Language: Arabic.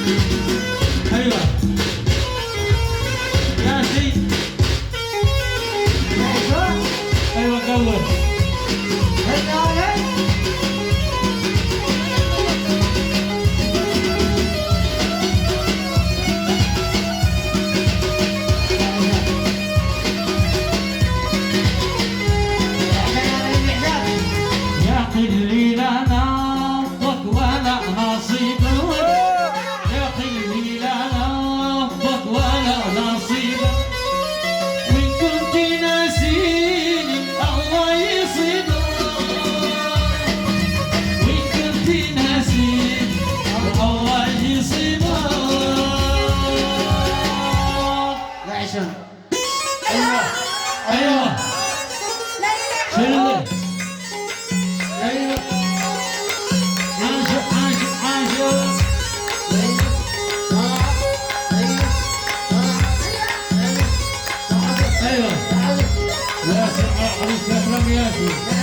ايوه يا سيدي. ايوه قول. يا خلي لا نبضك ولا نصيبك، يا خلي لا نبضك ولا نصيبك، وإن كنت ناسيني الله يصيبك، وإن كنت ناسيني الله يصيبك. يا عشان ايوه ايوه شيلي. ايوه عاشق عاشق عاشق. ايوه يا سيدي، يا اكرم ياسين.